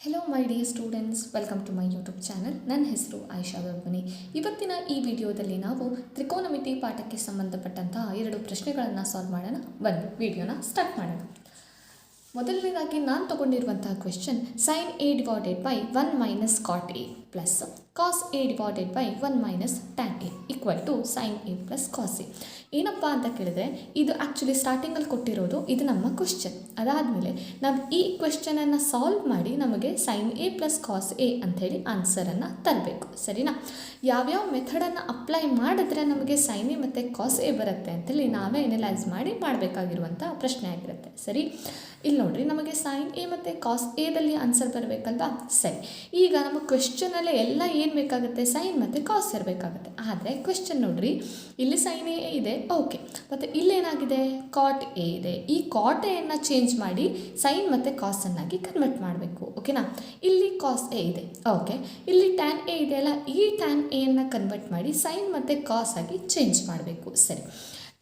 Hello my dear students, welcome to my YouTube channel. ನನ್ನ ಹೆಸರು ಆಯಿಷಾ ದೊಡ್ಮನಿ. ಇವತ್ತಿನ ಈ ವಿಡಿಯೋದಲ್ಲಿ ನಾವು ತ್ರಿಕೋನಮಿತಿ ಪಾಠಕ್ಕೆ ಸಂಬಂಧಪಟ್ಟಂತಹ 2 ಪ್ರಶ್ನೆಗಳನ್ನು ಸಾಲ್ವ್ ಮಾಡೋಣ. ಬನ್ನಿ ವಿಡಿಯೋನ ಸ್ಟಾರ್ಟ್ ಮಾಡೋಣ. ಮೊದಲನೇದಾಗಿ ನಾನು ತಗೊಂಡಿರುವಂತಹ question sin a divided by 1 minus cot A plus cos A divided by 1 minus tan A equal to sin a plus cos A. ಏನಪ್ಪ ಅಂತ ಕೇಳಿದ್ರೆ ಇದು ಆ್ಯಕ್ಚುಲಿ ಸ್ಟಾರ್ಟಿಂಗಲ್ಲಿ ಕೊಟ್ಟಿರೋದು ಇದು ನಮ್ಮ ಕ್ವೆಶ್ಚನ್. ಅದಾದಮೇಲೆ ನಾವು ಈ ಕ್ವೆಶ್ಚನನ್ನು ಸಾಲ್ವ್ ಮಾಡಿ ನಮಗೆ sin a plus cos A ಅಂಥೇಳಿ ಆನ್ಸರನ್ನು ತರಬೇಕು. ಸರಿನಾ? ಯಾವ್ಯಾವ ಮೆಥಡನ್ನು ಅಪ್ಲೈ ಮಾಡಿದ್ರೆ ನಮಗೆ sin a ಮತ್ತು ಕಾಸ್ ಎ ಬರುತ್ತೆ ಅಂತೇಳಿ ನಾವೇ ಎನಲೈಸ್ ಮಾಡಿ ಮಾಡಬೇಕಾಗಿರುವಂಥ ಪ್ರಶ್ನೆ ಆಗಿರುತ್ತೆ. ಸರಿ, ಇಲ್ಲಿ ನೋಡ್ರಿ, ನಮಗೆ sin a ಮತ್ತು ಕಾಸ್ ಎದಲ್ಲಿ ಆನ್ಸರ್ ಬರಬೇಕಲ್ವಾ? ಸರಿ, ಈಗ ನಮ್ಮ ಕ್ವೆಶ್ಚನಲ್ಲೇ ಎಲ್ಲ ಏನು ಬೇಕಾಗುತ್ತೆ? ಸೈನ್ ಮತ್ತು ಕಾಸ್ ಇರಬೇಕಾಗುತ್ತೆ. ಆದರೆ ಕ್ವೆಶ್ಚನ್ ನೋಡ್ರಿ, ಇಲ್ಲಿ sin a ಇದೆ, ಓಕೆ, ಮತ್ತು ಇಲ್ಲೇನಾಗಿದೆ? ಕಾಟ್ ಎ ಇದೆ. ಈ ಕಾಟ್ ಎಯನ್ನು ಚೇಂಜ್ ಮಾಡಿ ಸೈನ್ ಮತ್ತು ಕಾಸನ್ನಾಗಿ ಕನ್ವರ್ಟ್ ಮಾಡಬೇಕು. ಓಕೆನಾ? ಇಲ್ಲಿ ಕಾಸ್ ಎ ಇದೆ, ಓಕೆ, ಇಲ್ಲಿ ಟ್ಯಾನ್ ಎ ಇದೆಯಲ್ಲ, ಈ ಟ್ಯಾನ್ ಎಯನ್ನು ಕನ್ವರ್ಟ್ ಮಾಡಿ ಸೈನ್ ಮತ್ತು ಕಾಸ್ ಆಗಿ ಚೇಂಜ್ ಮಾಡಬೇಕು. ಸರಿ,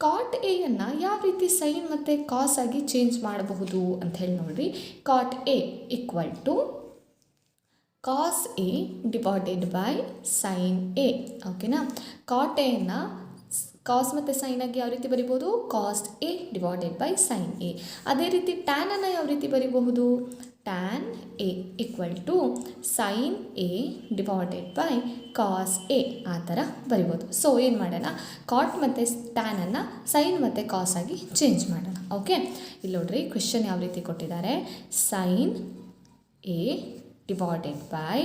ಕಾಟ್ ಎಯನ್ನು ಯಾವ ರೀತಿ ಸೈನ್ ಮತ್ತು ಕಾಸ್ ಆಗಿ ಚೇಂಜ್ ಮಾಡಬಹುದು ಅಂತ ಹೇಳಿ ನೋಡ್ರಿ. Cot A equal to cos A divided by sine A. ಓಕೆನಾ? ಕಾಟ್ ಎಯನ್ನು ಕಾಸ್ ಮತ್ತು ಸೈನಾಗಿ ಯಾವ ರೀತಿ ಬರಿಬೋದು? Cos A divided by sine A. ಅದೇ ರೀತಿ ಟ್ಯಾನನ್ನು ಯಾವ ರೀತಿ ಬರಿಬಹುದು? Tan A equal to sine A divided by cos A, ಆ ಥರ ಬರಿಬೋದು. ಸೊ ಏನು ಮಾಡೋಣ? ಕಾಟ್ ಮತ್ತು ಟ್ಯಾನನ್ನು ಸೈನ್ ಮತ್ತು ಕಾಸ್ ಆಗಿ ಚೇಂಜ್ ಮಾಡೋಣ. ಓಕೆ, ಇಲ್ಲಿ ನೋಡ್ರಿ, ಕ್ವೆಶ್ಚನ್ ಯಾವ ರೀತಿ ಕೊಟ್ಟಿದ್ದಾರೆ? Sine A divided by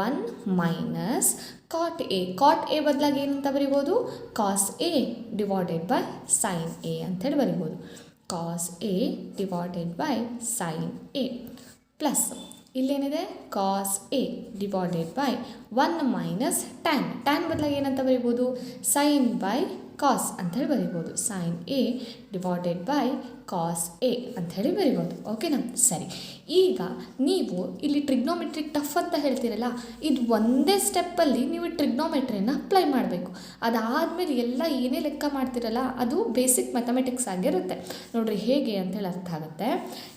1 minus cot A. Cot A ಬದಲಾಗಿ ಏನಂತ ಬರಿಬೋದು? Cos A divided by sine A ಅಂಥೇಳಿ ಬರಿಬೋದು. Cos A divided by sine A plus ಇಲ್ಲೇನಿದೆ? Cos A divided by 1 minus tan. Tan ಬದಲಾಗಿ ಏನಂತ ಬರಿಬೋದು? ಸೈನ್ ಬೈ ಕಾಸ್ ಅಂಥೇಳಿ ಬರಿಬೋದು. Sine A divided by cos A ಅಂಥೇಳಿ ಬರಿಬೋದು. ಓಕೆನಾ? ಸರಿ, ಈಗ ನೀವು ಇಲ್ಲಿ ಟ್ರಿಗ್ನೋಮೆಟ್ರಿ ಟಫ್ ಅಂತ ಹೇಳ್ತೀರಲ್ಲ, ಇದು ಒಂದೇ ಸ್ಟೆಪ್ಪಲ್ಲಿ ನೀವು ಟ್ರಿಗ್ನೋಮೆಟ್ರಿನ ಅಪ್ಲೈ ಮಾಡಬೇಕು. ಅದಾದಮೇಲೆ ಎಲ್ಲ ಏನೇ ಲೆಕ್ಕ ಮಾಡ್ತಿರಲ್ಲ ಅದು ಬೇಸಿಕ್ ಮ್ಯಾಥಮೆಟಿಕ್ಸ್ ಆಗಿರುತ್ತೆ. ನೋಡಿರಿ ಹೇಗೆ ಅಂಥೇಳಿ ಅರ್ಥ ಆಗುತ್ತೆ.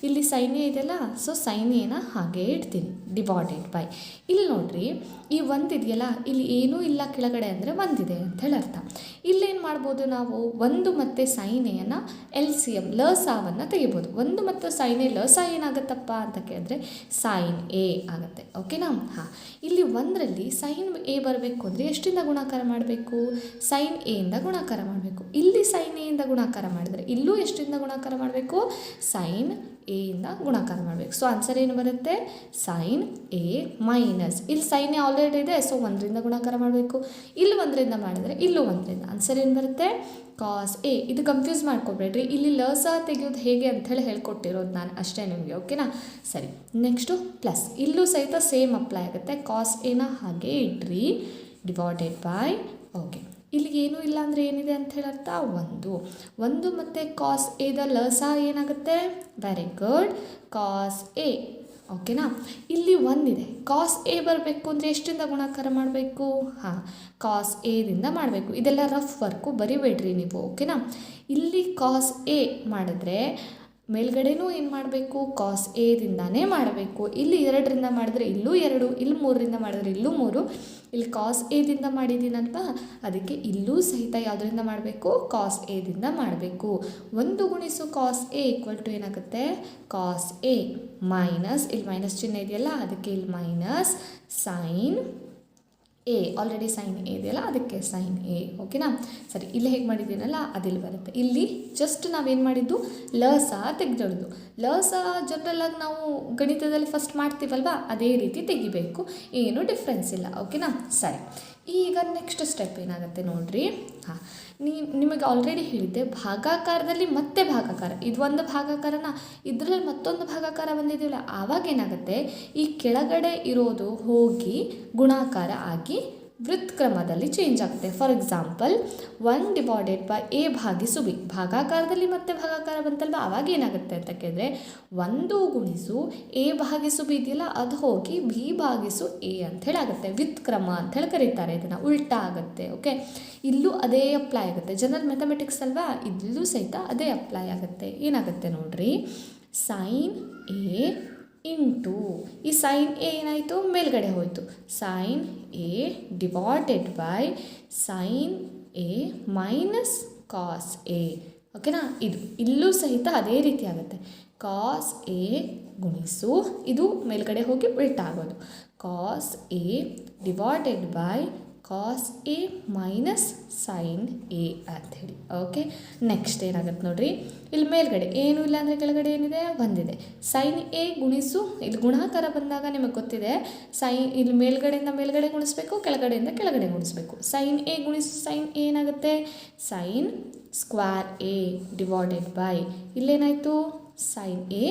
ಇಲ್ಲಿ ಸೈನ್ ಎ ಇದೆಯಲ್ಲ, ಸೊ ಸೈನ್ ಎನ ಹಾಗೆ ಇಡ್ತೀನಿ, ಡಿವೈಡೆಡ್ ಬೈ ಇಲ್ಲಿ ನೋಡಿರಿ, ಈ ಒಂದಿದೆಯಲ್ಲ, ಇಲ್ಲಿ ಏನೂ ಇಲ್ಲ ಕೆಳಗಡೆ ಅಂದರೆ ಒಂದಿದೆ ಅಂಥೇಳಿ ಅರ್ಥ. ಇಲ್ಲೇನು ಮಾಡ್ಬೋದು ನಾವು? 1 ಮತ್ತು ಸೈನ್ ಎಯನ್ನು LCM ಲಸಾವನ್ನು ತೆಗಿಬೋದು. 1 ಮತ್ತು ಸೈನ್ ಎ ಲಸ ಏನಾಗುತ್ತಪ್ಪ ಅಂತ ಕೇಳಿದ್ರೆ ಸೈನ್ ಎ ಆಗುತ್ತೆ. ಓಕೆನಾ? ಹಾಂ, ಇಲ್ಲಿ 1ರಲ್ಲಿ ಸೈನ್ ಎ ಬರಬೇಕು ಅಂದರೆ ಎಷ್ಟಿಂದ ಗುಣಾಕಾರ ಮಾಡಬೇಕು? ಸೈನ್ ಎಯಿಂದ ಗುಣಾಕಾರ ಮಾಡಬೇಕು. ಇಲ್ಲಿ ಸೈನ್ ಎಯಿಂದ ಗುಣಾಕಾರ ಮಾಡಿದರೆ ಇಲ್ಲೂ ಎಷ್ಟಿಂದ ಗುಣಾಕಾರ ಮಾಡಬೇಕು? ಸೈನ್ ಎಯಿಂದ ಗುಣಾಕಾರ ಮಾಡಬೇಕು. ಸೊ ಆನ್ಸರ್ ಏನು ಬರುತ್ತೆ? ಸೈನ್ ಎ ಮೈನಸ್, ಇಲ್ಲಿ ಸೈನ್ ಎ ಆಲ್ರೆಡಿ ಇದೆ, ಸೊ 1ರಿಂದ ಗುಣಾಕಾರ ಮಾಡಬೇಕು. ಇಲ್ಲಿ 1ರಿಂದ ಮಾಡಿದರೆ ಇಲ್ಲೂ 1ರಿಂದ. ಆನ್ಸರ್ ಏನು ಬರುತ್ತೆ? Cos A. ಇದು ಕನ್ಫ್ಯೂಸ್ ಮಾಡ್ಕೊಬೇಡ್ರಿ, ಇಲ್ಲಿ ಲಸ ತೆಗೆಯೋದು ಹೇಗೆ ಅಂಥೇಳಿ ಹೇಳ್ಕೊಟ್ಟಿರೋದು ನಾನು ಅಷ್ಟೇ ನಿಮಗೆ. ಓಕೆನಾ? ಸರಿ, ನೆಕ್ಸ್ಟು ಪ್ಲಸ್, ಇಲ್ಲೂ ಸಹಿತ ಸೇಮ್ ಅಪ್ಲೈ ಆಗುತ್ತೆ. ಕಾಸ್ ಎನ ಹಾಗೆ ಇಡ್ರಿ, ಡಿವೈಡೆಡ್ ಬೈ, ಓಕೆ, ಇಲ್ಲಿ ಏನೂ ಇಲ್ಲ ಅಂದರೆ ಏನಿದೆ ಅಂತ ಹೇಳರ್ಥ? 1 ಮತ್ತು ಕಾಸ್ ಎದ ಲಸ ಏನಾಗುತ್ತೆ? Very good, cos A. ಓಕೆನಾ? ಇಲ್ಲಿ 1 ಇದೆ, ಕಾಸ್ ಎ ಬರಬೇಕು ಅಂದರೆ ಎಷ್ಟಿಂದ ಗುಣಾಕಾರ ಮಾಡಬೇಕು? ಹಾಂ, ಕಾಸ್ ಎದಿಂದ ಮಾಡಬೇಕು. ಇದೆಲ್ಲ ರಫ್ ವರ್ಕು, ಬರಿಬೇಡ್ರಿ ನೀವು. ಓಕೆನಾ? ಇಲ್ಲಿ ಕಾಸ್ ಎ ಮಾಡಿದ್ರೆ ಮೇಲ್ಗಡೆನೂ ಏನು ಮಾಡಬೇಕು? ಕಾಸ್ ಎದಿಂದಾನೇ ಮಾಡಬೇಕು. ಇಲ್ಲಿ 2ರಿಂದ ಮಾಡಿದ್ರೆ ಇಲ್ಲೂ 2, ಇಲ್ಲಿ 3ರಿಂದ ಮಾಡಿದ್ರೆ ಇಲ್ಲೂ 3, ಇಲ್ಲಿ ಕಾಸ್ ಎದಿಂದ ಮಾಡಿದ್ದೀನಲ್ವಾ, ಅದಕ್ಕೆ ಇಲ್ಲೂ ಸಹಿತ ಯಾವುದರಿಂದ ಮಾಡಬೇಕು? ಕಾಸ್ ಎದಿಂದ ಮಾಡಬೇಕು. 1 ಗುಣಿಸು ಕಾಸ್ ಎ ಈಕ್ವಲ್ ಟು ಏನಾಗುತ್ತೆ? ಕಾಸ್ ಎ ಮೈನಸ್, ಇಲ್ಲಿ ಮೈನಸ್ ಚಿಹ್ನೆ ಇದೆಯಲ್ಲ, ಅದಕ್ಕೆ ಇಲ್ಲಿ minus sine A. Already sine A ಇದೆಯಲ್ಲ, ಅದಕ್ಕೆ ಸೈನ್ ಎ. ಓಕೆನಾ? ಸರಿ, ಇಲ್ಲಿ ಹೇಗೆ ಮಾಡಿದ್ದೀನಲ್ಲ ಅದಿಲ್ಲಿ ಬರುತ್ತೆ. ಇಲ್ಲಿ ಜಸ್ಟ್ ನಾವೇನು ಮಾಡಿದ್ದು? ಲಸ ತೆಗೆದಿಡೋದು. ಲಸ ಜನರಲ್ಲಾಗಿ ನಾವು ಗಣಿತದಲ್ಲಿ ಫಸ್ಟ್ ಮಾಡ್ತೀವಲ್ವ, ಅದೇ ರೀತಿ ತೆಗಿಬೇಕು, ಏನೂ ಡಿಫ್ರೆನ್ಸ್ ಇಲ್ಲ. ಓಕೆನಾ? ಸರಿ, ಈಗ ನೆಕ್ಸ್ಟ್ ಸ್ಟೆಪ್ ಏನಾಗುತ್ತೆ ನೋಡಿರಿ. ಹಾಂ, ನಿಮಗೆ ಆಲ್ರೆಡಿ ಹೇಳಿದ್ದೆ, ಭಾಗಾಕಾರದಲ್ಲಿ ಮತ್ತೆ ಭಾಗಾಕಾರ, ಇದು ಒಂದು ಭಾಗಾಕಾರನ, ಇದರಲ್ಲಿ ಮತ್ತೊಂದು ಭಾಗಾಕಾರ ಬಂದಿದ್ದೀವಲ್ಲ, ಆವಾಗ ಏನಾಗುತ್ತೆ? ಈ ಕೆಳಗಡೆ ಇರೋದು ಹೋಗಿ ಗುಣಾಕಾರ ಆಗಿ ವೃತ್ಕ್ರಮದಲ್ಲಿ ಚೇಂಜ್ ಆಗುತ್ತೆ. For example 1 divided by A ಭಾಗಿಸು ಬಿ, ಭಾಗಾಕಾರದಲ್ಲಿ ಮತ್ತೆ ಭಾಗಾಕಾರ ಬಂತಲ್ವ, ಆವಾಗ ಏನಾಗುತ್ತೆ ಅಂತ ಕೇಳಿದ್ರೆ 1 ಗುಣಿಸು ಎ ಭಾಗಿಸು ಬಿ ಇದೆಯಲ್ಲ, ಅದು ಹೋಗಿ ಬಿ ಭಾಗಿಸು ಎ ಅಂಥೇಳಿ ಆಗುತ್ತೆ. ವ್ಯುತ್ಕ್ರಮ ಅಂಥೇಳಿ ಕರೀತಾರೆ ಇದನ್ನು, ಉಲ್ಟಾ ಆಗುತ್ತೆ. ಓಕೆ, ಇಲ್ಲೂ ಅದೇ ಅಪ್ಲೈ ಆಗುತ್ತೆ. ಜನರಲ್ ಮ್ಯಾಥಮೆಟಿಕ್ಸ್ ಅಲ್ವಾ, ಇಲ್ಲೂ ಸಹಿತ ಅದೇ ಅಪ್ಲೈ ಆಗುತ್ತೆ. ಏನಾಗುತ್ತೆ ನೋಡ್ರಿ, ಸೈನ್ ಎ ಇಂಟು ಈ ಸೈನ್ ಎ ಏನಾಯಿತು ಮೇಲ್ಗಡೆ ಹೋಯಿತು, sine A divided by sine A minus cos A. ಓಕೆನಾ, ಇದು ಇಲ್ಲೂ ಸಹಿತ ಅದೇ ರೀತಿ ಆಗುತ್ತೆ. ಕಾಸ್ ಎ ಗುಣಿಸು ಇದು ಮೇಲ್ಗಡೆ ಹೋಗಿ ಉಲ್ಟಾಗೋದು, cos A divided by cos A minus sine A ಅಂಥೇಳಿ. ಓಕೆ, ನೆಕ್ಸ್ಟ್ ಏನಾಗುತ್ತೆ ನೋಡಿರಿ, ಇಲ್ಲಿ ಮೇಲ್ಗಡೆ ಏನೂ ಇಲ್ಲ ಅಂದರೆ ಕೆಳಗಡೆ ಏನಿದೆ ಒಂದಿದೆ. ಸೈನ್ ಎ ಗುಣಿಸು, ಇಲ್ಲಿ ಗುಣಾಕಾರ ಬಂದಾಗ ನಿಮಗೆ ಗೊತ್ತಿದೆ ಇಲ್ಲಿ ಮೇಲ್ಗಡೆಯಿಂದ ಮೇಲ್ಗಡೆ ಗುಣಿಸ್ಬೇಕು, ಕೆಳಗಡೆಯಿಂದ ಕೆಳಗಡೆ ಗುಣಿಸ್ಬೇಕು. ಸೈನ್ ಎ ಗುಣಿಸು ಸೈನ್ ಎ ಏನಾಗುತ್ತೆ, sine square A divided by ಇಲ್ಲೇನಾಯಿತು sine A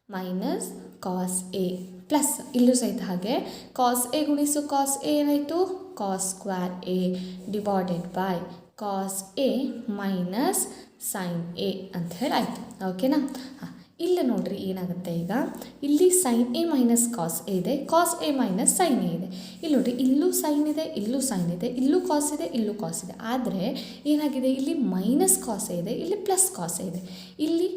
minus cos A plus ಇಲ್ಲೂ ಸಹಿತ ಹಾಗೆ ಕಾಸ್ ಎ ಗುಣಿಸು ಕಾಸ್ ಎ ಏನಾಯಿತು cos square A divided by cos A minus sine A ಅಂತ ಹೇಳಿ ಆಯಿತು. ಓಕೆನಾ, ಹಾಂ ಇಲ್ಲಿ ನೋಡಿರಿ ಏನಾಗುತ್ತೆ, ಈಗ ಇಲ್ಲಿ sine A minus cos A ಇದೆ, cos A minus sine A ಇದೆ. ಇಲ್ಲಿ ನೋಡಿರಿ ಇಲ್ಲೂ ಸೈನ್ ಇದೆ, ಇಲ್ಲೂ ಸೈನ್ ಇದೆ, ಇಲ್ಲೂ ಕಾಸ್ ಇದೆ, ಇಲ್ಲೂ ಕಾಸ್ ಇದೆ. ಆದರೆ ಏನಾಗಿದೆ, ಇಲ್ಲಿ ಮೈನಸ್ ಕಾಸ್ ಎ ಇದೆ, ಇಲ್ಲಿ ಪ್ಲಸ್ ಕಾಸ್ ಎ ಇದೆ. ಇಲ್ಲಿ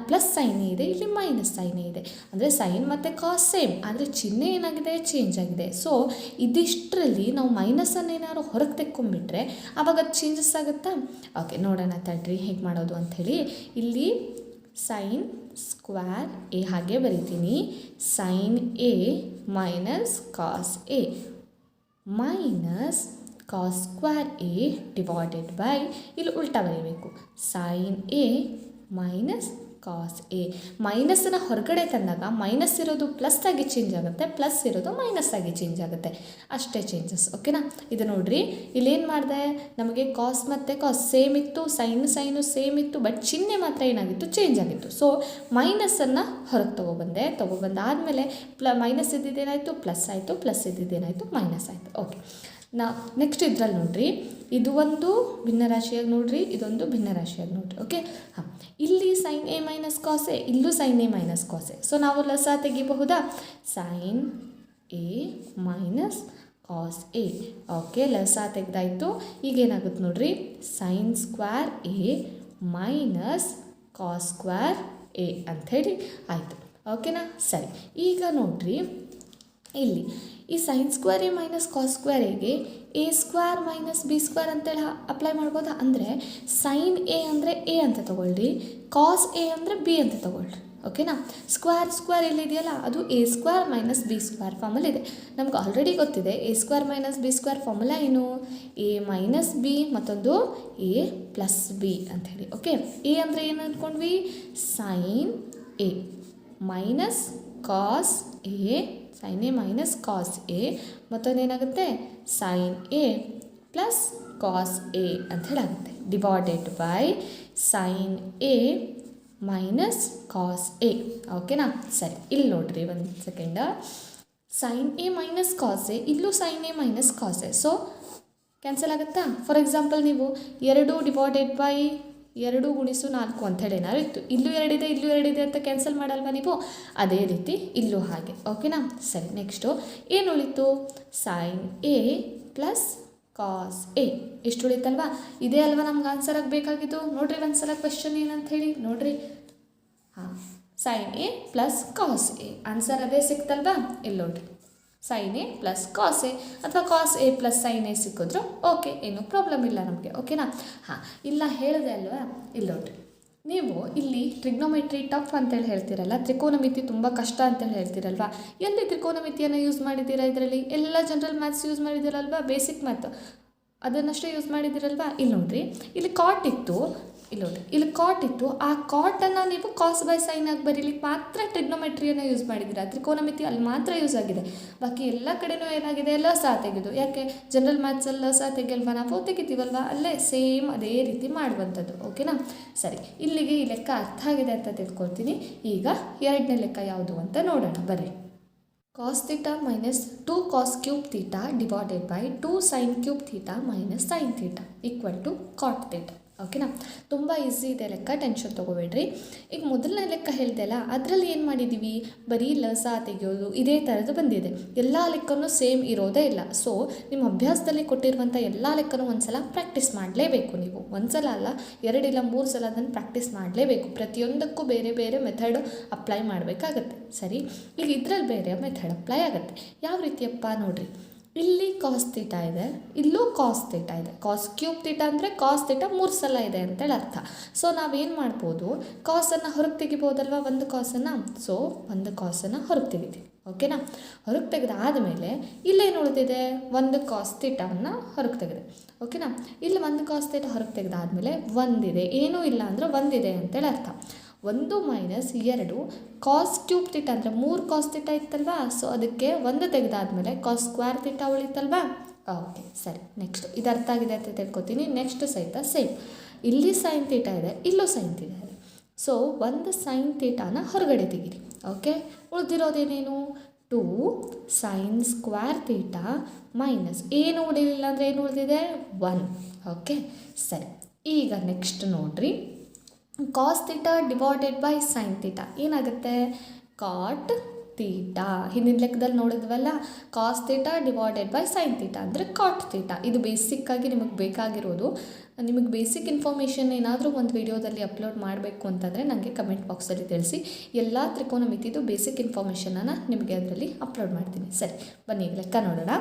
ಪ್ಲಸ್ ಸೈನ್ ಎ ಇದೆ, ಇಲ್ಲಿ ಮೈನಸ್ ಸೈನ್ ಎ ಇದೆ. ಅಂದರೆ ಸೈನ್ ಮತ್ತು ಕಾಸ್ ಸೇಮ್, ಆದರೆ ಚಿಹ್ನೆ ಏನಾಗಿದೆ ಚೇಂಜ್ ಆಗಿದೆ. ಸೊ ಇದಿಷ್ಟರಲ್ಲಿ ನಾವು ಮೈನಸನ್ನು ಏನಾದ್ರು ಹೊರಗೆ ತೆಕ್ಕೊಂಡ್ಬಿಟ್ರೆ ಆವಾಗ ಅದು ಚೇಂಜಸ್ ಆಗುತ್ತಾ? ಓಕೆ, ನೋಡೋಣ ತಡ್ರಿ ಹೇಗೆ ಮಾಡೋದು ಅಂಥೇಳಿ. ಇಲ್ಲಿ ಸೈನ್ ಸ್ಕ್ವೇರ್ ಎ ಹಾಗೆ ಬರಿತೀನಿ, sine A minus cos A minus cos square A divided by ಇಲ್ಲಿ ಉಲ್ಟಾ ಬರೀಬೇಕು, sine A minus cos A. ಮೈನಸ್ಸನ್ನು ಹೊರಗಡೆ ತಂದಾಗ ಮೈನಸ್ ಇರೋದು ಪ್ಲಸ್ ಆಗಿ ಚೇಂಜ್ ಆಗುತ್ತೆ, ಪ್ಲಸ್ ಇರೋದು ಮೈನಸ್ ಆಗಿ ಚೇಂಜ್ ಆಗುತ್ತೆ, ಅಷ್ಟೇ ಚೇಂಜಸ್. ಓಕೆನಾ, ಇದು ನೋಡಿರಿ ಇಲ್ಲೇನು ಮಾಡಿದೆ, ನಮಗೆ ಕಾಸ್ ಮತ್ತು ಕಾಸ್ ಸೇಮ್ ಇತ್ತು, ಸೈನು ಸೇಮ್ ಇತ್ತು, ಬಟ್ ಚಿಹ್ನೆ ಮಾತ್ರ ಏನಾಗಿತ್ತು ಚೇಂಜ್ ಆಗಿತ್ತು. ಸೊ ಮೈನಸ್ಸನ್ನು ಹೊರಗೆ ತೊಗೊಬಂದಾದಮೇಲೆ ಮೈನಸ್ ಇದ್ದಿದ್ದೇನಾಯಿತು ಪ್ಲಸ್ ಆಯಿತು, ಪ್ಲಸ್ ಇದ್ದಿದ್ದೇನಾಯಿತು ಮೈನಸ್ ಆಯಿತು. ಓಕೆ, ನೆಕ್ಸ್ಟ್ ಇದ್ರಲ್ಲಿ ನೋಡಿರಿ ಇದು ಒಂದು ಭಿನ್ನರಾಶಿಯಾಗಿ ನೋಡಿರಿ, ಇದೊಂದು ಭಿನ್ನರಾಶಿಯಾಗಿ ನೋಡಿರಿ. ಓಕೆ, ಹಾಂ ಇಲ್ಲಿ sine A minus cos A, ಇಲ್ಲೂ sine A minus cos A. So ನಾವು ಲಸ ತೆಗಿಬಹುದಾ, sine A minus cos A. Okay, ಲಸ ತೆಗೆದಾಯಿತು. ಈಗೇನಾಗುತ್ತೆ ನೋಡಿರಿ, sine square A minus cos square A ಅಂಥೇಳಿ ಆಯಿತು. ಓಕೆನಾ, ಸರಿ. ಈಗ ನೋಡಿರಿ ಇಲ್ಲಿ ಈ sine square A minus cos square ಎಗೆ A square minus B square ಅಂತೇಳಿ ಅಪ್ಲೈ ಮಾಡ್ಬೋದಾ? ಅಂದರೆ ಸೈನ್ ಎ ಅಂದರೆ ಎ ಅಂತ ತೊಗೊಳ್ರಿ, ಕಾಸ್ ಎ ಅಂದರೆ ಬಿ ಅಂತ ತೊಗೊಳ್ರಿ. ಓಕೆನಾ, ಸ್ಕ್ವೇರ್ ಎಲ್ಲಿದೆಯಲ್ಲ ಅದು A square minus B square ಫಾರ್ಮಲ್ಲಿದೆ. ನಮ್ಗೆ ಆಲ್ರೆಡಿ ಗೊತ್ತಿದೆ A square minus B square formula ಏನು, ಎ ಮೈನಸ್ ಬಿ ಮತ್ತೊಂದು ಎ ಪ್ಲಸ್ ಬಿ ಅಂಥೇಳಿ. ಓಕೆ, ಎ ಅಂದರೆ ಏನು ಅಂದ್ಕೊಂಡ್ವಿ, sine A minus cos A, sine A minus cos A, ಮತ್ತೊಂದೇನಾಗುತ್ತೆ sine A plus cos A ಅಂಥೇಳಿ ಆಗುತ್ತೆ, divided by sine A minus cos A. ಓಕೆನಾ, ಸರಿ. ಇಲ್ಲಿ ನೋಡಿರಿ ಒಂದು second, sine A minus cos A, ಇಲ್ಲೂ sine A minus cos A. So cancel ಆಗುತ್ತಾ? ಫಾರ್ ಎಕ್ಸಾಂಪಲ್ ನೀವು 2 ಡಿವೈಡೆಡ್ ಬೈ 2 ಗುಣಿಸು 4 ಅಂಥೇಳಿ ಏನಾದ್ರು ಇತ್ತು, ಇಲ್ಲೂ 2 ಇದೆ ಇಲ್ಲೂ 2 ಇದೆ ಅಂತ ಕ್ಯಾನ್ಸಲ್ ಮಾಡಲ್ವಾ ನೀವು? ಅದೇ ರೀತಿ ಇಲ್ಲೂ ಹಾಗೆ. ಓಕೆನಾ, ಸರಿ. ನೆಕ್ಸ್ಟು ಏನು ಉಳಿತು, sine A plus cos A ಇಷ್ಟು ಉಳಿತಲ್ವಾ? ಇದೇ ಅಲ್ವಾ ನಮ್ಗೆ ಆನ್ಸರ್ ಆಗಬೇಕಾಗಿದ್ದು? ನೋಡಿರಿ ಒಂದು ಸಲ ಕ್ವೆಶ್ಚನ್ ಏನಂತ ಹೇಳಿ ನೋಡಿರಿ. ಹಾಂ, sine A plus cos A answer ಅದೇ ಸಿಕ್ತಲ್ವಾ? ಇಲ್ಲಿ ನೋಡಿರಿ, sine A plus cos A ಅಥವಾ cos A plus sine A ಸಿಕ್ಕಿದ್ರು ಓಕೆ, ಏನೂ ಪ್ರಾಬ್ಲಮ್ ಇಲ್ಲ ನಮಗೆ. ಓಕೆನಾ, ಹಾಂ, ಇಲ್ಲ ಹೇಳಿದೆ ಅಲ್ವಾ? ಇಲ್ಲಿ ನೋಡಿರಿ, ನೀವು ಇಲ್ಲಿ ಟ್ರಿಗ್ನೋಮೆಟ್ರಿ ಟಫ್ ಅಂತೇಳಿ ಹೇಳ್ತೀರಲ್ಲ, ತ್ರಿಕೋನಮಿತಿ ತುಂಬ ಕಷ್ಟ ಅಂತೇಳಿ ಹೇಳ್ತೀರಲ್ವ, ಎಲ್ಲಿ ತ್ರಿಕೋನಮಿತಿಯನ್ನು ಯೂಸ್ ಮಾಡಿದ್ದೀರಾ? ಇದರಲ್ಲಿ ಎಲ್ಲ ಜನರಲ್ ಮ್ಯಾಥ್ಸ್ ಯೂಸ್ ಮಾಡಿದ್ದೀರಲ್ವ, ಬೇಸಿಕ್ ಮ್ಯಾಥ್ ಅದನ್ನಷ್ಟೇ ಯೂಸ್ ಮಾಡಿದ್ದೀರಲ್ವ. ಇಲ್ಲಿ ನೋಡಿರಿ, ಇಲ್ಲಿ ಕಾಟ್ ಇತ್ತು, ಇಲ್ಲಿ ನೋಡಿರಿ ಇಲ್ಲಿ ಕಾಟ್ ಇತ್ತು, ಆ ಕಾಟನ್ನು ನೀವು ಕಾಸ್ ಬೈ ಸೈನ್ ಆಗಿ ಬರೀಲಿಕ್ಕೆ ಮಾತ್ರ ಟ್ರಿಗ್ನೋಮೆಟ್ರಿಯನ್ನು ಯೂಸ್ ಮಾಡಿದ್ದೀರಾ, ತ್ರಿಕೋನಮಿತಿ ಅಲ್ಲಿ ಮಾತ್ರ ಯೂಸ್ ಆಗಿದೆ. ಬಾಕಿ ಎಲ್ಲ ಕಡೆನೂ ಏನಾಗಿದೆ, ಲಸ ತೆಗೆದು. ಯಾಕೆ ಜನರಲ್ ಮ್ಯಾಥ್ಸಲ್ಲಿ ಲಸ ತೆಗೆಯಲ್ವಾ? ನಾವು ತೆಗಿತೀವಲ್ವ, ಅಲ್ಲೇ ಸೇಮ್ ಅದೇ ರೀತಿ ಮಾಡುವಂಥದ್ದು. ಓಕೆನಾ, ಸರಿ. ಇಲ್ಲಿಗೆ ಈ ಲೆಕ್ಕ ಅರ್ಥ ಆಗಿದೆ ಅಂತ ತಿಳ್ಕೊಳ್ತೀನಿ. ಈಗ ಎರಡನೇ ಲೆಕ್ಕ ಯಾವುದು ಅಂತ ನೋಡೋಣ, ಬರ್ರಿ. Cos theta minus 2 cos cube theta divided by 2 sine cube theta minus sine theta equal to cot theta. ಓಕೆನಾ. ತುಂಬ ಈಸಿ ಇದೆ ಲೆಕ್ಕ, ಟೆನ್ಷನ್ ತೊಗೋಬೇಡ್ರಿ. ಈಗ ಮೊದಲನೇ ಲೆಕ್ಕ ಹೇಳಿದೆ ಅಲ್ಲ, ಅದರಲ್ಲಿ ಏನು ಮಾಡಿದ್ದೀವಿ, ಬರೀ ಲಸ ತೆಗೆಯೋದು ಇದೇ ಥರದ್ದು ಬಂದಿದೆ. ಎಲ್ಲ ಲೆಕ್ಕನೂ ಸೇಮ್ ಇರೋದೇ ಇಲ್ಲ. ಸೊ ನಿಮ್ಮ ಅಭ್ಯಾಸದಲ್ಲಿ ಕೊಟ್ಟಿರುವಂಥ ಎಲ್ಲ ಲೆಕ್ಕನೂ ಒಂದು ಸಲ ಪ್ರಾಕ್ಟೀಸ್ ಮಾಡಲೇಬೇಕು ನೀವು. ಒಂದು ಸಲ ಅಲ್ಲ, 2 ಇಲ್ಲ 3 ಸಲ ಅದನ್ನು ಪ್ರಾಕ್ಟೀಸ್ ಮಾಡಲೇಬೇಕು. ಪ್ರತಿಯೊಂದಕ್ಕೂ ಬೇರೆ ಬೇರೆ ಮೆಥಡ್ ಅಪ್ಲೈ ಮಾಡಬೇಕಾಗತ್ತೆ. ಸರಿ, ಈಗ ಇದರಲ್ಲಿ ಬೇರೆ ಮೆಥಡ್ ಅಪ್ಲೈ ಆಗುತ್ತೆ. ಯಾವ ರೀತಿಯಪ್ಪ ನೋಡಿರಿ, ಇಲ್ಲಿ ಕಾಸ್ ಥೀಟಾ ಇದೆ, ಇಲ್ಲೂ ಕಾಸ್ ಥೀಟಾ ಇದೆ. ಕಾಸ್ ಕ್ಯೂಬ್ ಥೀಟಾ ಅಂದರೆ ಕಾಸ್ ಥೀಟಾ 3 ಸಲ ಇದೆ ಅಂತೇಳಿ ಅರ್ಥ. ಸೊ ನಾವೇನು ಮಾಡ್ಬೋದು, ಕಾಸನ್ನು ಹೊರಗೆ ತೆಗಿಬೋದಲ್ವ, ಒಂದು ಕಾಸನ್ನು. ಸೊ ಒಂದು ಕಾಸನ್ನು ಹೊರಗೆ ತೆಗಿತೀವಿ. ಓಕೆನಾ. ಹೊರಗೆ ತೆಗೆದಾದಮೇಲೆ ಇಲ್ಲೇನು ಉಳಿದಿದೆ, ಒಂದು ಕಾಸ್ ಥೀಟಾವನ್ನು ಹೊರಗೆ ತೆಗೆದೆ. ಓಕೆನಾ. ಇಲ್ಲಿ ಒಂದು ಕಾಸ್ ಥೀಟಾ ಹೊರಗೆ ತೆಗೆದಾದಮೇಲೆ ಒಂದಿದೆ, ಏನೂ ಇಲ್ಲ ಅಂದರೆ ಒಂದಿದೆ ಅಂತೇಳಿ ಅರ್ಥ. 1 - 2 ಕಾಸ್ ಕ್ಯೂಬ್ ಥೀಟಾ ಅಂದರೆ 3 ಕಾಸ್ ಥೀಟಾ ಇತ್ತಲ್ವಾ. ಸೊ ಅದಕ್ಕೆ 1 ತೆಗೆದಾದ್ಮೇಲೆ ಕಾಸ್ ಸ್ಕ್ವೇರ್ ಥೀಟಾ ಉಳಿತಲ್ವಾ. ಓಕೆ ಸರಿ, ನೆಕ್ಸ್ಟ್ ಇದು ಅರ್ಥ ಆಗಿದೆ ಅಂತ ತಿಳ್ಕೊತೀನಿ. ನೆಕ್ಸ್ಟ್ ಸಹಿತ ಸೇಮ್, ಇಲ್ಲಿ ಸೈನ್ ಥೀಟಾ ಇದೆ, ಇಲ್ಲೂ ಸೈನ್ ಥೀಟಾ ಇದೆ. ಸೊ ಒಂದು ಸೈನ್ ಥೀಟಾನ ಹೊರಗಡೆ ತೆಗೀರಿ. ಓಕೆ, ಉಳಿದಿರೋದೇನೇನು, 2 ಸೈನ್ ಸ್ಕ್ವೇರ್ ಥೀಟಾ ಮೈನಸ್ ಏನು ಉಳಿಲಿಲ್ಲ ಅಂದರೆ ಏನು ಉಳಿದಿದೆ, 1. ಓಕೆ ಸರಿ, ಈಗ ನೆಕ್ಸ್ಟ್ ನೋಡಿರಿ, cos theta divided by sine theta ಏನಾಗುತ್ತೆ, ಕಾಟ್ ಥೀಟಾ. ಹಿಂದಿನ ಲೆಕ್ಕದಲ್ಲಿ ನೋಡಿದ್ವಲ್ಲ, cos theta divided by sine theta ಅಂದರೆ ಕಾಟ್ ಥೀಟಾ. ಇದು ಬೇಸಿಕ್ಕಾಗಿ ನಿಮಗೆ ಬೇಕಾಗಿರೋದು. ನಿಮಗೆ ಬೇಸಿಕ್ ಇನ್ಫಾರ್ಮೇಷನ್ ಏನಾದರೂ ಒಂದು ವಿಡಿಯೋದಲ್ಲಿ ಅಪ್ಲೋಡ್ ಮಾಡಬೇಕು ಅಂತಂದರೆ ನನಗೆ ಕಮೆಂಟ್ ಬಾಕ್ಸಲ್ಲಿ ತಿಳಿಸಿ. ಎಲ್ಲ ತ್ರಿಕೋನಮಿತಿದು ಬೇಸಿಕ್ ಇನ್ಫಾರ್ಮೇಷನನ್ನು ನಿಮಗೆ ಅದರಲ್ಲಿ ಅಪ್ಲೋಡ್ ಮಾಡ್ತೀನಿ. ಸರಿ ಬನ್ನಿ ಲೆಕ್ಕ ನೋಡೋಣ.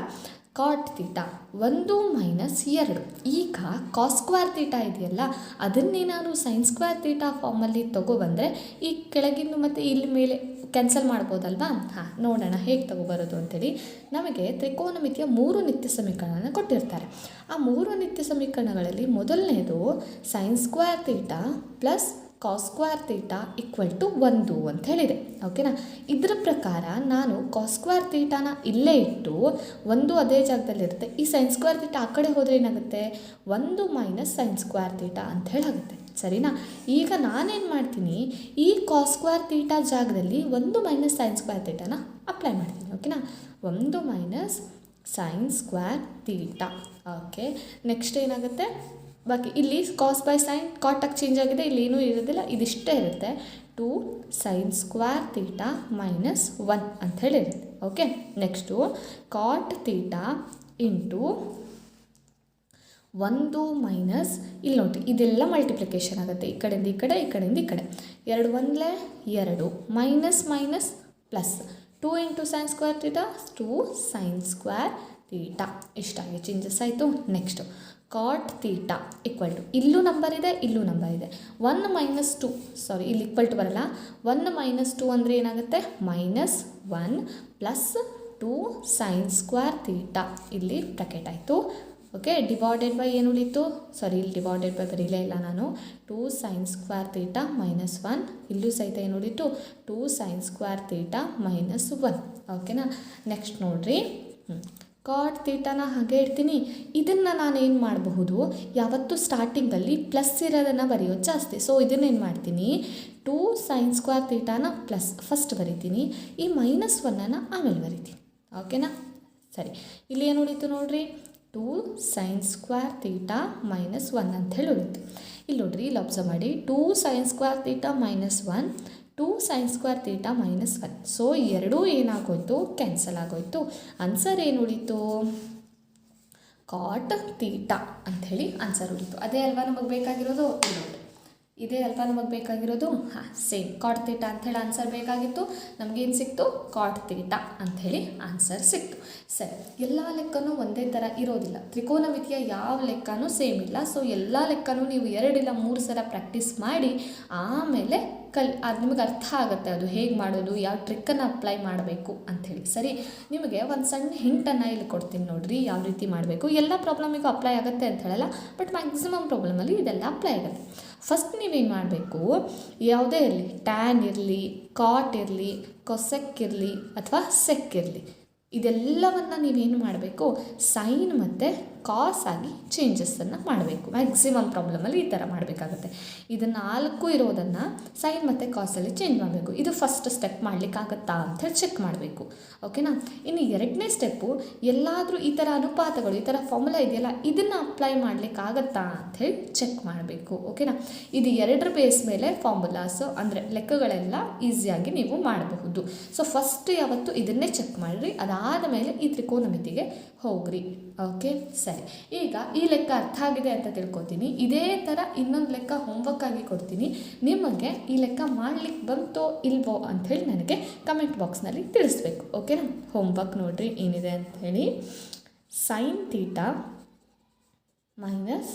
Cot theta 1 - 2. ಈಗ ಕಾಸ್ ಸ್ಕ್ವೇರ್ ಥೀಟಾ ಇದೆಯಲ್ಲ, ಅದನ್ನೇ ನಾನು ಸೈನ್ ಸ್ಕ್ವೇರ್ ಥೀಟಾ ಫಾರ್ಮಲ್ಲಿ ತೊಗೊಬಂದರೆ ಈ ಕೆಳಗಿಂದು ಮತ್ತು ಇಲ್ಲಿ ಮೇಲೆ ಕ್ಯಾನ್ಸಲ್ ಮಾಡ್ಬೋದಲ್ವಾ. ಹಾಂ, ನೋಡೋಣ ಹೇಗೆ ತೊಗೊಬರೋದು ಅಂತೇಳಿ. ನಮಗೆ ತ್ರಿಕೋನಮಿತಿಯ 3 ನಿತ್ಯ ಸಮೀಕರಣನ ಕೊಟ್ಟಿರ್ತಾರೆ. ಆ 3 ನಿತ್ಯ ಸಮೀಕರಣಗಳಲ್ಲಿ ಮೊದಲನೇದು sine square theta plus cos square theta equal to 1 ಅಂತ ಹೇಳಿದೆ. ಓಕೆನಾ. ಇದರ ಪ್ರಕಾರ ನಾನು ಕಾಸ್ ಸ್ಕ್ವೇರ್ ಥೀಟಾನ ಇಲ್ಲೇ ಇಟ್ಟು 1 ಅದೇ ಜಾಗದಲ್ಲಿರುತ್ತೆ. ಈ ಸೈನ್ ಸ್ಕ್ವೇರ್ ಥೀಟಾ ಆ ಕಡೆ ಹೋದರೆ ಏನಾಗುತ್ತೆ, 1 - ಸೈನ್ ಸ್ಕ್ವೇರ್ ಥೀಟಾ ಅಂತ ಹೇಳಾಗುತ್ತೆ. ಸರಿನಾ. ಈಗ ನಾನೇನು ಮಾಡ್ತೀನಿ, ಈ ಕಾಸ್ ಸ್ಕ್ವೇರ್ ಥೀಟಾ ಜಾಗದಲ್ಲಿ 1 - ಸೈನ್ ಸ್ಕ್ವೇರ್ ಥೀಟಾನ ಅಪ್ಲೈ ಮಾಡ್ತೀನಿ. ಓಕೆನಾ. 1 - sign square theta. Okay, next ಏನಾಗುತ್ತೆ, ಬಾಕಿ ಇಲ್ಲಿ ಕಾಸ್ ಬೈ ಸೈನ್ ಕಾಟಾಗಿ ಚೇಂಜ್ ಆಗಿದೆ, ಇಲ್ಲಿ ಏನೂ ಇರೋದಿಲ್ಲ, ಇದಿಷ್ಟೇ ಇರುತ್ತೆ. 2 ಸೈನ್ ಸ್ಕ್ವೇರ್ ಥೀಟಾ ಮೈನಸ್ 1 ಅಂತ ಹೇಳಿರುತ್ತೆ. Okay, next cot theta into 1 minus, ಇಲ್ಲಿ ನೋಡಿ ಇದೆಲ್ಲ ಮಲ್ಟಿಪ್ಲಿಕೇಶನ್ ಆಗುತ್ತೆ, ಈ ಕಡೆಯಿಂದ ಈ ಕಡೆ, ಈ ಕಡೆಯಿಂದ ಈ ಕಡೆ. 2 1 2 minus minus plus 2 into sine square theta 2 sine square theta. ಇಷ್ಟಾಗಿ ಚೇಂಜಸ್ ಆಯಿತು. Next cot theta equal to, ಇಲ್ಲೂ ನಂಬರ್ ಇದೆ, ಇಲ್ಲೂ ನಂಬರ್ ಇದೆ. 1 - 2 ಸಾರಿ, ಇಲ್ಲಿ ಈಕ್ವಲ್ ಟು ಬರಲ್ಲ. 1 - 2 ಅಂದರೆ ಏನಾಗುತ್ತೆ, -1 ಪ್ಲಸ್ 2 ಸೈನ್ ಸ್ಕ್ವೇರ್ ಥೀಟಾ. ಇಲ್ಲಿ ಬ್ರಾಕೆಟ್ ಆಯಿತು. ಓಕೆ, ಡಿವೈಡೆಡ್ ಬೈ ಏನು ಉಳಿತು, ಸಾರಿ ಇಲ್ಲಿ ಡಿವೈಡೆಡ್ ಬೈ ಬರೀಲೇ ಇಲ್ಲ ನಾನು. 2 ಸೈನ್ ಸ್ಕ್ವೇರ್ ಥೀಟಾ -1, ಇಲ್ಲೂ ಸಹಿತ ಏನು ಉಳಿತು, 2 ಸೈನ್ ಸ್ಕ್ವೇರ್ ಥೀಟಾ -1. ಓಕೆನಾ. ನೆಕ್ಸ್ಟ್ ನೋಡಿರಿ, ಕಾಟ್ ಥೀಟಾನ ಹಾಗೆ ಇಡ್ತೀನಿ. ಇದನ್ನು ನಾನೇನು ಮಾಡಬಹುದು, ಯಾವತ್ತೂ ಸ್ಟಾರ್ಟಿಂಗಲ್ಲಿ ಪ್ಲಸ್ ಇರೋದನ್ನು ಬರೆಯೋದು ಜಾಸ್ತಿ. ಸೊ ಇದನ್ನೇನು ಮಾಡ್ತೀನಿ, 2 ಸೈನ್ ಸ್ಕ್ವೇರ್ ಥೀಟಾನ ಪ್ಲಸ್ ಫಸ್ಟ್ ಬರಿತೀನಿ, ಈ -1 ಆಮೇಲೆ ಬರಿತೀನಿ. ಓಕೆನಾ. ಸರಿ, ಇಲ್ಲಿ ಏನು ಉಳಿತು ನೋಡಿರಿ, 2 ಸೈನ್ ಸ್ಕ್ವೇರ್ ಥೀಟಾ -1 ಅಂತ ಹೇಳಿ ಉಳಿತು. ಇಲ್ಲಿ ನೋಡಿರಿ, ಇಲ್ಲಿ ಅಬ್ಸರ್ವ್ ಮಾಡಿ, 2 sine square theta -1, 2 sine square theta -1. So ಎರಡೂ ಏನಾಗೋಯ್ತು, ಕ್ಯಾನ್ಸಲ್ ಆಗೋಯ್ತು. ಆನ್ಸರ್ ಏನು ಉಳಿತು, ಕಾಟ್ ಥೀಟಾ ಅಂಥೇಳಿ ಆನ್ಸರ್ ಉಳಿತು. ಅದೇ ಅಲ್ವಾ ನಮಗೆ ಬೇಕಾಗಿರೋದು, ಇದೇ ಅಲ್ವಾ ನಮಗೆ ಬೇಕಾಗಿರೋದು. ಹಾಂ, ಸೇಮ್ ಕಾಟ್ ಥೀಟಾ ಅಂಥೇಳಿ ಆನ್ಸರ್ ಬೇಕಾಗಿತ್ತು. ನಮಗೇನು ಸಿಕ್ತು, ಕಾಟ್ ಥೀಟಾ ಅಂಥೇಳಿ ಆನ್ಸರ್ ಸಿಕ್ತು. ಸರಿ, ಎಲ್ಲ ಲೆಕ್ಕನೂ ಒಂದೇ ಥರ ಇರೋದಿಲ್ಲ. ತ್ರಿಕೋನಮಿತಿಯ ಯಾವ ಲೆಕ್ಕನೂ ಸೇಮ್ ಇಲ್ಲ. ಸೊ ಎಲ್ಲ ಲೆಕ್ಕನೂ ನೀವು 2 ಇಲ್ಲ 3 ಸಲ ಪ್ರಾಕ್ಟೀಸ್ ಮಾಡಿ ಆಮೇಲೆ ಅದು ನಿಮಗೆ ಅರ್ಥ ಆಗುತ್ತೆ, ಅದು ಹೇಗೆ ಮಾಡೋದು, ಯಾವ ಟ್ರಿಕ್ಕನ್ನು ಅಪ್ಲೈ ಮಾಡಬೇಕು ಅಂಥೇಳಿ. ಸರಿ, ನಿಮಗೆ ಒಂದು ಸಣ್ಣ ಹಿಂಟನ್ನು ಇಲ್ಲಿ ಕೊಡ್ತೀನಿ ನೋಡಿರಿ, ಯಾವ ರೀತಿ ಮಾಡಬೇಕು. ಎಲ್ಲ ಪ್ರಾಬ್ಲಮಿಗೂ ಅಪ್ಲೈ ಆಗುತ್ತೆ ಅಂತ ಹೇಳಲ್ಲ, ಬಟ್ ಮ್ಯಾಕ್ಸಿಮಮ್ ಪ್ರಾಬ್ಲಮಲ್ಲಿ ಇದೆಲ್ಲ ಅಪ್ಲೈ ಆಗುತ್ತೆ. ಫಸ್ಟ್ ನೀವೇನು ಮಾಡಬೇಕು, ಯಾವುದೇ ಇರಲಿ, ಟ್ಯಾನ್ ಇರಲಿ, ಕಾಟ್ ಇರಲಿ, ಕೊಸೆಕ್ ಇರಲಿ ಅಥವಾ ಸೆಕ್ ಇರಲಿ, ಇದೆಲ್ಲವನ್ನು ನೀವೇನು ಮಾಡಬೇಕು, ಸೈನ್ ಮತ್ತು ಕಾಸ್ ಆಗಿ ಚೇಂಜಸ್ಸನ್ನು ಮಾಡಬೇಕು. ಮ್ಯಾಕ್ಸಿಮಮ್ ಪ್ರಾಬ್ಲಮಲ್ಲಿ ಈ ಥರ ಮಾಡಬೇಕಾಗುತ್ತೆ. ಇದು 4 ಇರೋದನ್ನು ಸೈನ್ ಮತ್ತು ಕಾಸಲ್ಲಿ ಚೇಂಜ್ ಮಾಡಬೇಕು. ಇದು ಫಸ್ಟ್ ಸ್ಟೆಪ್ ಮಾಡಲಿಕ್ಕಾಗತ್ತಾ ಅಂಥೇಳಿ ಚೆಕ್ ಮಾಡಬೇಕು. ಓಕೆನಾ. ಇನ್ನು 2ನೇ ಸ್ಟೆಪ್ಪು, ಎಲ್ಲಾದರೂ ಈ ಥರ ಅನುಪಾತಗಳು, ಈ ಥರ ಫಾರ್ಮುಲಾ ಇದೆಯಲ್ಲ, ಇದನ್ನು ಅಪ್ಲೈ ಮಾಡಲಿಕ್ಕಾಗತ್ತಾ ಅಂಥೇಳಿ ಚೆಕ್ ಮಾಡಬೇಕು. ಓಕೆನಾ. ಇದು 2 ಬೇಸ್ ಮೇಲೆ ಫಾರ್ಮುಲಾಸು ಅಂದರೆ ಲೆಕ್ಕಗಳೆಲ್ಲ ಈಸಿಯಾಗಿ ನೀವು ಮಾಡಬಹುದು. ಸೊ ಫಸ್ಟ್ ಯಾವತ್ತು ಇದನ್ನೇ ಚೆಕ್ ಮಾಡಿರಿ, ಅದಾದ ಮೇಲೆ ಈ ತ್ರಿಕೋನಮಿತಿಗೆ ಹೋಗ್ರಿ. ಓಕೆ, ಸರಿ. ಈಗ ಈ ಲೆಕ್ಕ ಅರ್ಥ ಆಗಿದೆ ಅಂತ ತಿಳ್ಕೊತೀನಿ. ಇದೇ ಥರ ಇನ್ನೊಂದು ಲೆಕ್ಕ ಹೋಮ್ವರ್ಕ್ ಆಗಿ ಕೊಡ್ತೀನಿ. ನಿಮಗೆ ಈ ಲೆಕ್ಕ ಮಾಡಲಿಕ್ಕೆ ಬಂತೋ ಇಲ್ವೋ ಅಂಥೇಳಿ ನನಗೆ ಕಮೆಂಟ್ ಬಾಕ್ಸ್ನಲ್ಲಿ ತಿಳಿಸ್ಬೇಕು. ಓಕೆನಾ. ಹೋಮ್ವರ್ಕ್ ನೋಡಿರಿ ಏನಿದೆ ಅಂಥೇಳಿ. Sine theta minus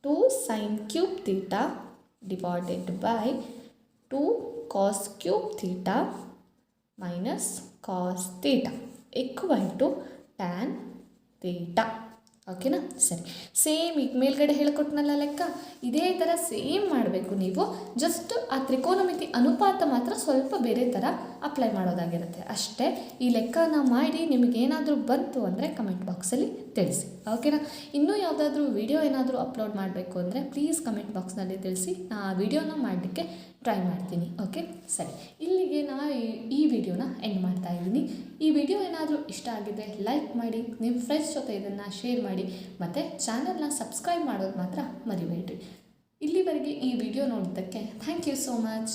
2 sine cube theta divided by 2 cos cube theta minus cos theta equal to tan theta. ಓಕೆನಾ. ಸರಿ. ಸೇಮ್ ಈಗ ಮೇಲ್ಗಡೆ ಹೇಳ್ಕೊಟ್ನಲ್ಲ ಲೆಕ್ಕ, ಇದೇ ಥರ ಸೇಮ್ ಮಾಡಬೇಕು ನೀವು. ಜಸ್ಟ್ ಆ ತ್ರಿಕೋನಮಿತಿ ಅನುಪಾತ ಮಾತ್ರ ಸ್ವಲ್ಪ ಬೇರೆ ಥರ ಅಪ್ಲೈ ಮಾಡೋದಾಗಿರುತ್ತೆ ಅಷ್ಟೇ. ಈ ಲೆಕ್ಕನ ಮಾಡಿ ನಿಮಗೇನಾದರೂ ಬಂತು ಅಂದರೆ ಕಮೆಂಟ್ ಬಾಕ್ಸಲ್ಲಿ ತಿಳಿಸಿ. ಓಕೆನಾ. ಇನ್ನೂ ಯಾವುದಾದ್ರೂ ವಿಡಿಯೋ ಏನಾದರೂ ಅಪ್ಲೋಡ್ ಮಾಡಬೇಕು ಅಂದರೆ ಪ್ಲೀಸ್ ಕಮೆಂಟ್ ಬಾಕ್ಸ್ನಲ್ಲಿ ತಿಳಿಸಿ. ನಾ ಆ ವಿಡಿಯೋನ ಮಾಡಲಿಕ್ಕೆ ಟ್ರೈ ಮಾಡ್ತೀನಿ. ಓಕೆ, ಸರಿ. ಇಲ್ಲಿಗೆ ಈ ವಿಡಿಯೋನ ಎಂಡ್ ಮಾಡ್ತಾ ಇದ್ದೀನಿ. ಈ ವಿಡಿಯೋ ಏನಾದರೂ ಇಷ್ಟ ಆಗಿದ್ದರೆ ಲೈಕ್ ಮಾಡಿ, ನಿಮ್ಮ ಫ್ರೆಂಡ್ಸ್ ಜೊತೆ ಇದನ್ನು ಶೇರ್ ಮಾಡಿ, ಮತ್ತು ಚಾನಲ್ನ ಸಬ್ಸ್ಕ್ರೈಬ್ ಮಾಡೋದು ಮಾತ್ರ ಮರಿಬೇಡ್ರಿ. ಇಲ್ಲಿವರೆಗೆ ಈ ವಿಡಿಯೋ ನೋಡಿದ್ದಕ್ಕೆ ಥ್ಯಾಂಕ್ ಯು ಸೋ ಮಚ್.